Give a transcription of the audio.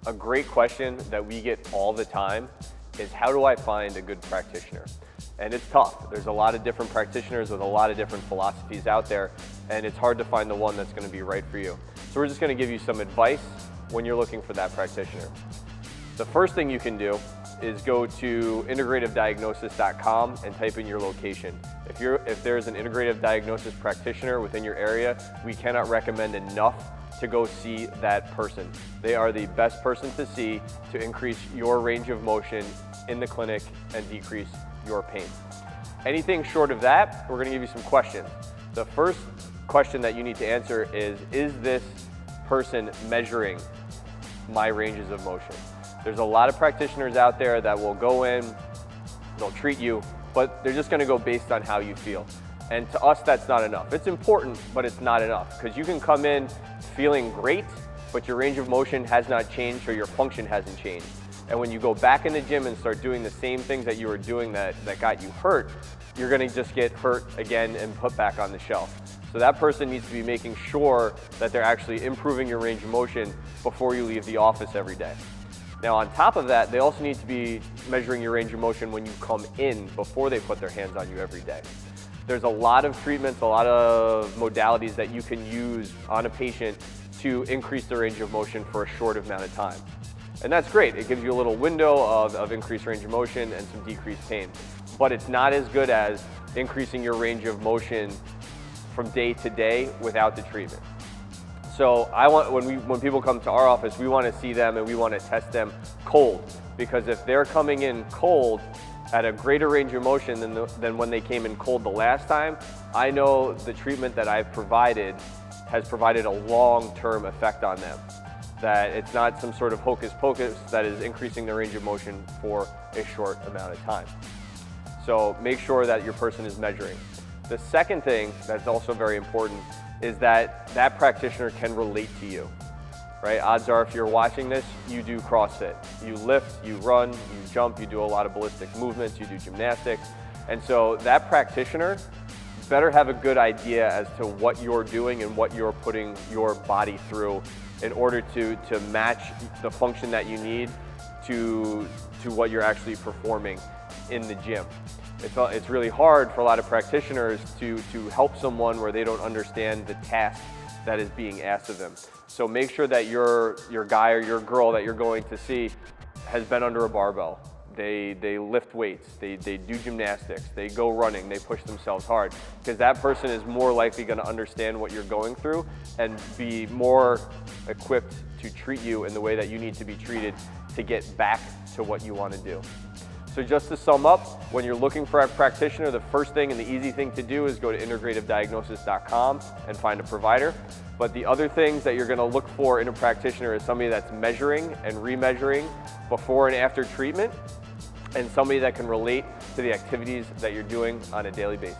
A great question that we get all the time is, how do I find a good practitioner? And it's tough. There's a lot of different practitioners with a lot of different philosophies out there, and it's hard to find the one that's going to be right for you. So we're just going to give you some advice when you're looking for that practitioner. The first thing you can do is go to integrativediagnosis.com and type in your location. If there's an integrative diagnosis practitioner within your area, we cannot recommend enough to go see that person. They are the best person to see to increase your range of motion in the clinic and decrease your pain. Anything short of that, we're gonna give you some questions. The first question that you need to answer is this person measuring my ranges of motion? There's a lot of practitioners out there that will go in, they'll treat you, but they're just gonna go based on how you feel. And to us, that's not enough. It's important, but it's not enough, because you can come in feeling great, but your range of motion has not changed or your function hasn't changed. And when you go back in the gym and start doing the same things that you were doing that got you hurt, you're gonna just get hurt again and put back on the shelf. So that person needs to be making sure that they're actually improving your range of motion before you leave the office every day. Now on top of that, they also need to be measuring your range of motion when you come in before they put their hands on you every day. There's a lot of treatments, a lot of modalities that you can use on a patient to increase the range of motion for a short amount of time. And that's great. It gives you a little window of increased range of motion and some decreased pain. But it's not as good as increasing your range of motion from day to day without the treatment. So when people come to our office, we want to see them and we want to test them cold, because if they're coming in cold at a greater range of motion than when they came in cold the last time, I know the treatment that I've provided has provided a long-term effect on them. That it's not some sort of hocus pocus that is increasing the range of motion for a short amount of time. So make sure that your person is measuring. The second thing that's also very important is that that practitioner can relate to you, right? Odds are, if you're watching this, you do CrossFit. You lift, you run, you jump, you do a lot of ballistic movements, you do gymnastics. And so that practitioner better have a good idea as to what you're doing and what you're putting your body through in order to match the function that you need to what you're actually performing in the gym. It's really hard for a lot of practitioners to help someone where they don't understand the task that is being asked of them. So make sure that your guy or your girl that you're going to see has been under a barbell. They lift weights, they do gymnastics, they go running, they push themselves hard, because that person is more likely going to understand what you're going through and be more equipped to treat you in the way that you need to be treated to get back to what you want to do. So just to sum up, when you're looking for a practitioner, the first thing and the easy thing to do is go to integrativediagnosis.com and find a provider. But the other things that you're going to look for in a practitioner is somebody that's measuring and remeasuring before and after treatment, and somebody that can relate to the activities that you're doing on a daily basis.